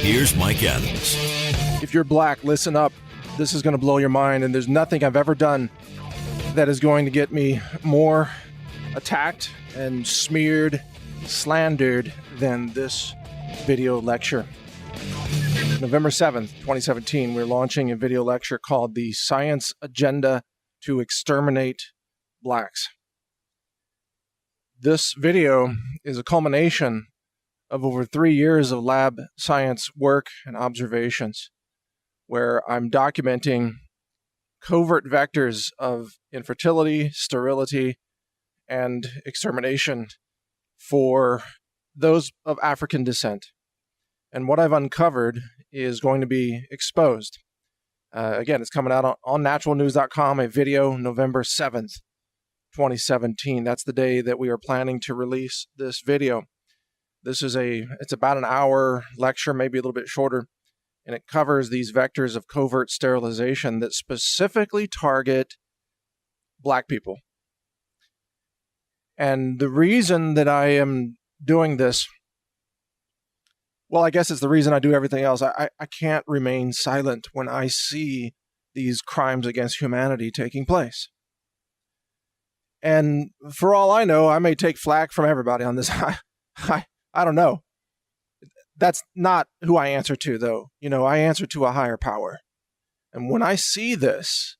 Here's Mike Adams. If you're black, listen up. This is going to blow your mind, and there's nothing I've ever done that is going to get me more attacked and smeared, slandered than this video lecture. November 7th, 2017, we're launching a video lecture called The Science Agenda to Exterminate Blacks. This video is a culmination of over 3 years of lab science work and observations, where I'm documenting covert vectors of infertility, sterility, and extermination for those of African descent. And what I've uncovered is going to be exposed. Again, it's coming out on naturalnews.com, a video November 7th, 2017. That's the day that we are planning to release this video. It's about an hour lecture, maybe a little bit shorter, and it covers these vectors of covert sterilization that specifically target black people. And the reason that I am doing this, well, I guess it's the reason I do everything else. I can't remain silent when I see these crimes against humanity taking place. And for all I know, I may take flack from everybody on this. I don't know. That's not who I answer to, though. I answer to a higher power. And when I see this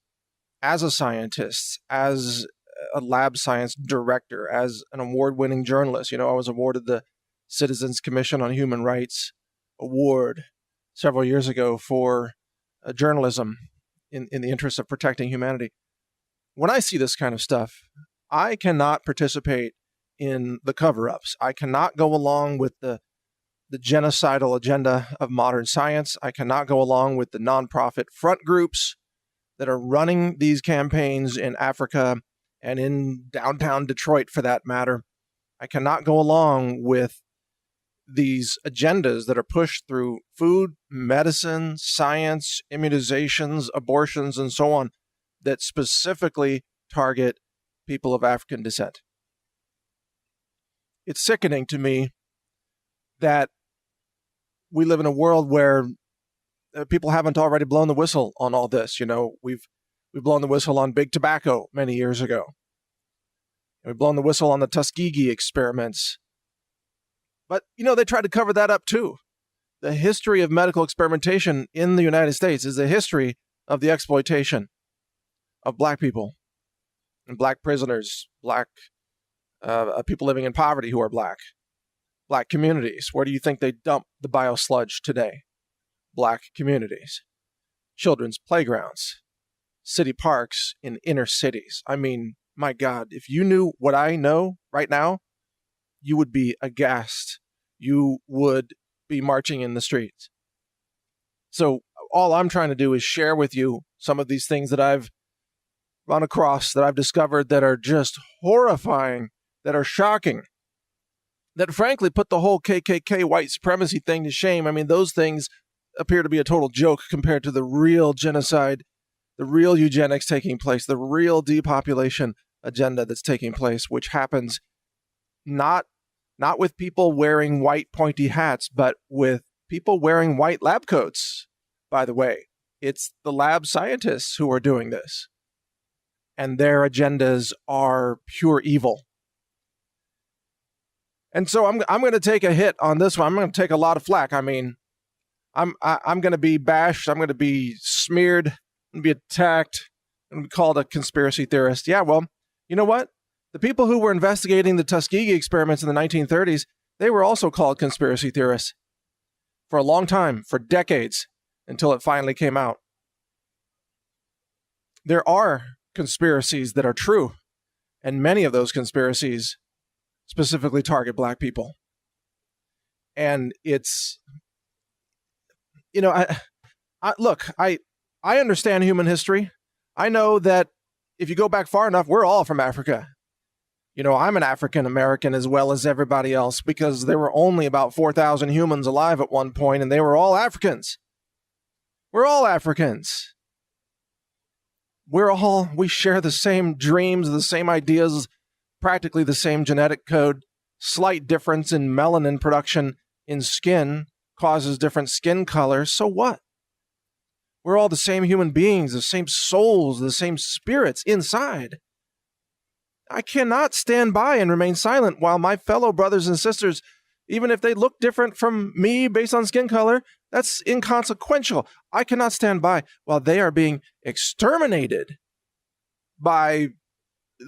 as a scientist, as a lab science director, as an award-winning journalist, I was awarded the Citizens Commission on Human Rights Award several years ago for journalism in the interest of protecting humanity. When I see this kind of stuff, I cannot participate in the cover-ups. I cannot go along with the genocidal agenda of modern science. I cannot go along with the nonprofit front groups that are running these campaigns in Africa and in downtown Detroit, for that matter. I cannot go along with these agendas that are pushed through food, medicine, science, immunizations, abortions, and so on, that specifically target people of African descent. It's sickening to me that we live in a world where people haven't already blown the whistle on all this. We've blown the whistle on big tobacco many years ago. We've blown the whistle on the Tuskegee experiments. But, they tried to cover that up too. The history of medical experimentation in the United States is the history of the exploitation of black people and black prisoners, black people living in poverty who are black communities. Where do you think they dump the biosludge today? Black communities. Children's playgrounds. City parks in inner cities. I mean, my God, if you knew what I know right now, you would be aghast. You would be marching in the streets. So all I'm trying to do is share with you some of these things that I've run across, that I've discovered, that are just horrifying, that are shocking, that frankly put the whole KKK white supremacy thing to shame. I mean, those things appear to be a total joke compared to the real genocide, the real eugenics taking place, the real depopulation agenda that's taking place, which happens not with people wearing white pointy hats, but with people wearing white lab coats, by the way. It's the lab scientists who are doing this. And their agendas are pure evil. And so I'm going to take a hit on this one. I'm going to take a lot of flack. I mean, I'm going to be bashed. I'm going to be smeared. I'm going to be attacked. I'm going to be called a conspiracy theorist. Yeah, well, you know what? The people who were investigating the Tuskegee experiments in the 1930s, they were also called conspiracy theorists for a long time, for decades, until it finally came out. There are conspiracies that are true, and many of those conspiracies specifically target black people. And it's, I understand human history. I know that if you go back far enough, we're all from Africa. I'm an African American as well as everybody else, because there were only about 4,000 humans alive at one point, and they were all Africans. We're all Africans. We share the same dreams, the same ideas, practically the same genetic code, slight difference in melanin production in skin, causes different skin colors. So what? We're all the same human beings, the same souls, the same spirits inside. I cannot stand by and remain silent while my fellow brothers and sisters, even if they look different from me based on skin color, that's inconsequential. I cannot stand by while they are being exterminated by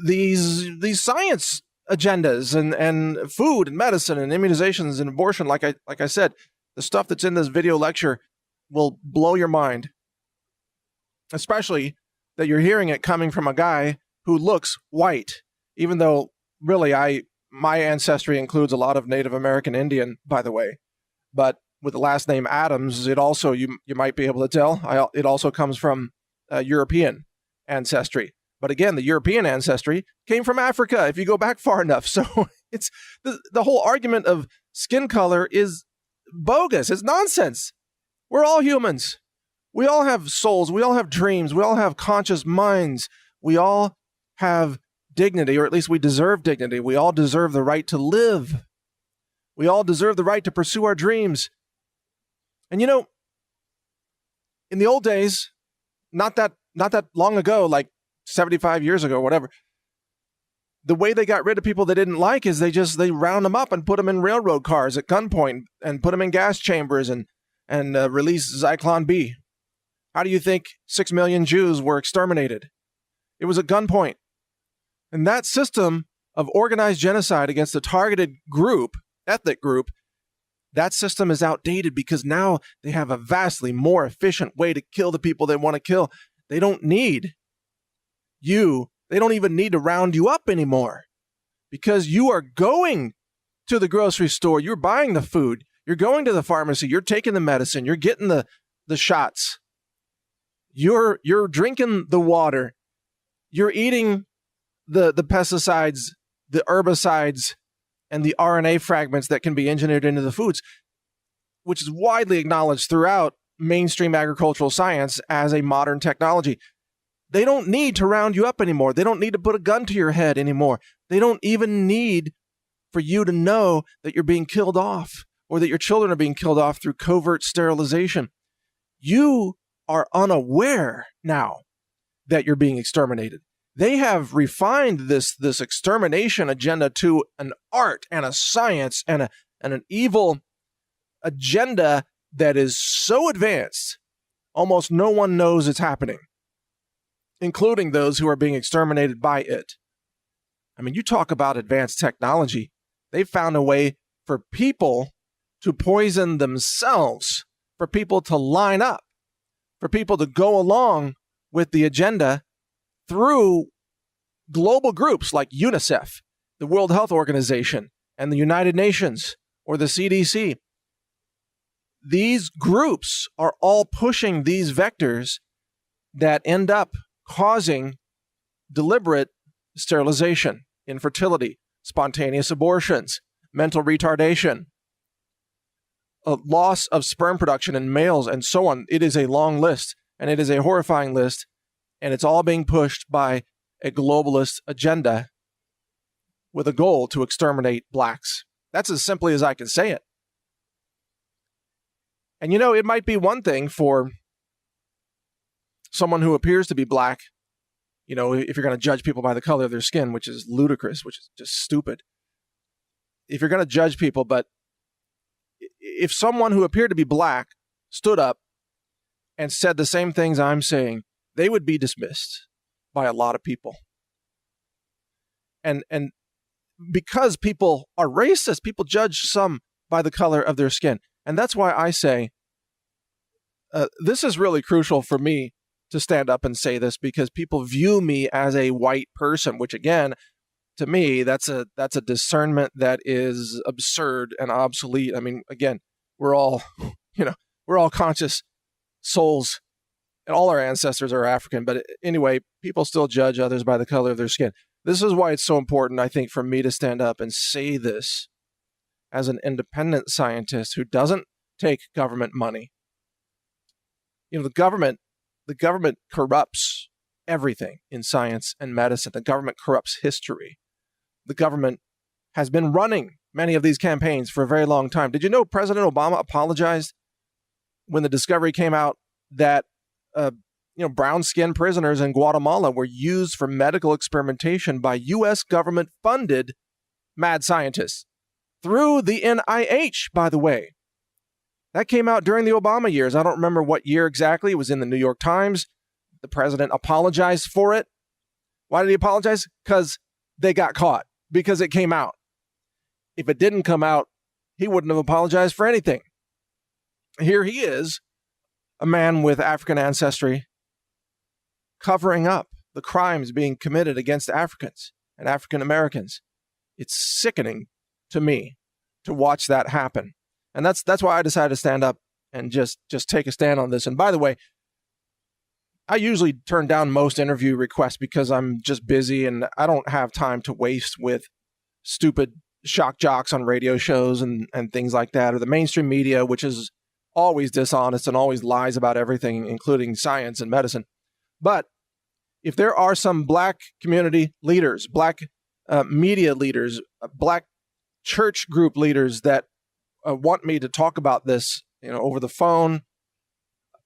these science agendas and food and medicine and immunizations and abortion. Like I said, the stuff that's in this video lecture will blow your mind, especially that you're hearing it coming from a guy who looks white, even though really my ancestry includes a lot of Native American Indian, by the way. But with the last name Adams, it also, you might be able to tell, it also comes from European ancestry. But again, the European ancestry came from Africa, if you go back far enough. So it's the whole argument of skin color is bogus. It's nonsense. We're all humans. We all have souls. We all have dreams. We all have conscious minds. We all have dignity, or at least we deserve dignity. We all deserve the right to live. We all deserve the right to pursue our dreams. And you know, in the old days, not that long ago, like 75 years ago, whatever, the way they got rid of people they didn't like is they round them up and put them in railroad cars at gunpoint and put them in gas chambers and release Zyklon B. How do you think 6 million Jews were exterminated? It was at gunpoint. And that system of organized genocide against a targeted group, ethnic group, that system is outdated because now they have a vastly more efficient way to kill the people they want to kill. They don't need you. They don't even need to round you up anymore because you are going to the grocery store. You're buying the food. You're going to the pharmacy. You're taking the medicine. You're getting the shots. You're drinking the water. You're eating the pesticides, the herbicides, and the RNA fragments that can be engineered into the foods, which is widely acknowledged throughout mainstream agricultural science as a modern technology. They don't need to round you up anymore. They don't need to put a gun to your head anymore. They don't even need for you to know that you're being killed off or that your children are being killed off through covert sterilization. You are unaware now that you're being exterminated. They have refined this extermination agenda to an art and a science and an evil agenda that is so advanced, almost no one knows it's happening, including those who are being exterminated by it. I mean, you talk about advanced technology. They've found a way for people to poison themselves, for people to line up, for people to go along with the agenda through global groups like UNICEF, the World Health Organization, and the United Nations, or the CDC. These groups are all pushing these vectors that end up causing deliberate sterilization, infertility, spontaneous abortions, mental retardation, a loss of sperm production in males, and so on. It is a long list, and it is a horrifying list, and it's all being pushed by a globalist agenda with a goal to exterminate blacks. That's as simply as I can say it. And you know, it might be one thing for someone who appears to be black, you know, if you're going to judge people by the color of their skin, which is ludicrous, which is just stupid. If you're going to judge people, but if someone who appeared to be black stood up and said the same things I'm saying, they would be dismissed by a lot of people. And because people are racist, people judge some by the color of their skin. And that's why I say this is really crucial for me to stand up and say this, because people view me as a white person, which again, to me, that's a discernment that is absurd and obsolete. I mean, again, we're all conscious souls, and all our ancestors are African. But anyway, people still judge others by the color of their skin. This is why it's so important, I think, for me to stand up and say this as an independent scientist who doesn't take government money. You know, the government corrupts everything in science and medicine. The government corrupts history. The government has been running many of these campaigns for a very long time. Did you know President Obama apologized when the discovery came out that brown-skinned prisoners in Guatemala were used for medical experimentation by U.S. government-funded mad scientists through the NIH, by the way. That came out during the Obama years. I don't remember what year exactly. It was in the New York Times. The president apologized for it. Why did he apologize? Because they got caught, because it came out. If it didn't come out, he wouldn't have apologized for anything. Here he is, a man with African ancestry, covering up the crimes being committed against Africans and African Americans. It's sickening to me to watch that happen. And that's why I decided to stand up and just take a stand on this. And by the way, I usually turn down most interview requests because I'm just busy and I don't have time to waste with stupid shock jocks on radio shows and things like that, or the mainstream media, which is always dishonest and always lies about everything, including science and medicine. But if there are some black community leaders, black media leaders, black church group leaders that want me to talk about this, over the phone,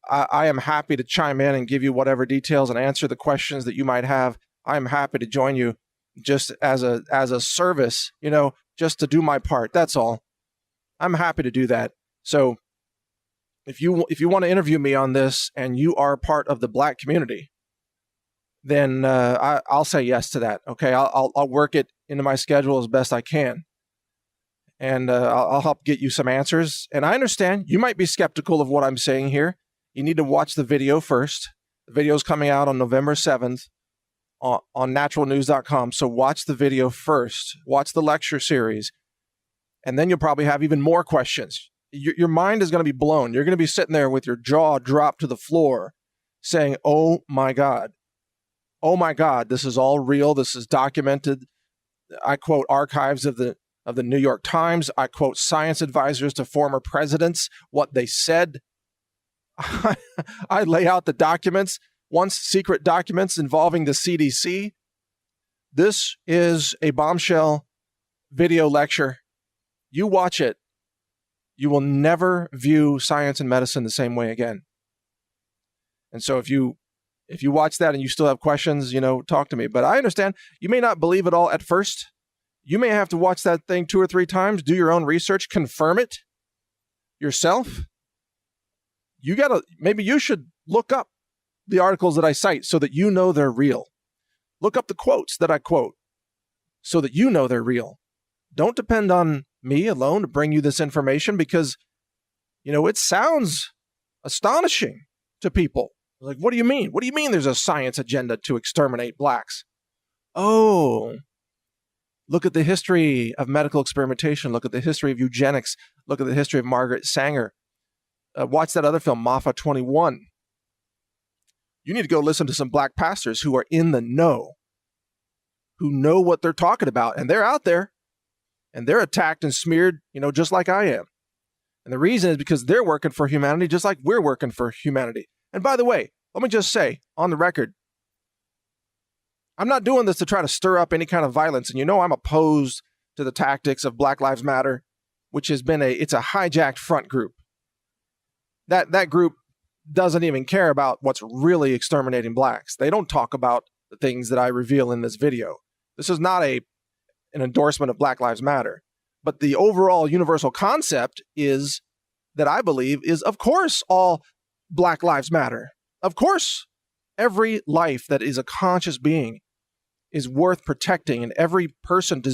I am happy to chime in and give you whatever details and answer the questions that you might have. I am happy to join you just as a service, just to do my part. That's all. I'm happy to do that. So if you want to interview me on this and you are part of the black community, then I'll say yes to that. Okay, I'll work it into my schedule as best I can, and I'll help get you some answers. And I understand you might be skeptical of what I'm saying here. You need to watch the video first. The video is coming out on November 7th on naturalnews.com. So watch the video first. Watch the lecture series, and then you'll probably have even more questions. Your mind is going to be blown. You're going to be sitting there with your jaw dropped to the floor saying, oh my God, this is all real. This is documented. I quote archives of the New York Times. I quote science advisors to former presidents, what they said. I lay out the documents, once secret documents involving the CDC. This is a bombshell video lecture. You watch it. You will never view science and medicine the same way again. And so if you watch that and you still have questions, talk to me. But I understand you may not believe it all at first. You may have to watch that thing 2 or 3 times, do your own research, confirm it yourself. Maybe you should look up the articles that I cite so that you know they're real. Look up the quotes that I quote so that you know they're real. Don't depend on me alone to bring you this information because, it sounds astonishing to people. Like, what do you mean? What do you mean there's a science agenda to exterminate blacks? Oh, look at the history of medical experimentation. Look at the history of eugenics. Look at the history of Margaret Sanger. Watch that other film, Mafa 21. You need to go listen to some black pastors who are in the know, who know what they're talking about, and they're out there, and they're attacked and smeared, just like I am. And the reason is because they're working for humanity just like we're working for humanity. And by the way, let me just say, on the record, I'm not doing this to try to stir up any kind of violence. And I'm opposed to the tactics of Black Lives Matter, which has been it's a hijacked front group. That group doesn't even care about what's really exterminating blacks. They don't talk about the things that I reveal in this video. This is not an endorsement of Black Lives Matter. But the overall universal concept is that I believe is, of course, all Black Lives Matter. Of course, every life that is a conscious being is worth protecting, and every person deserves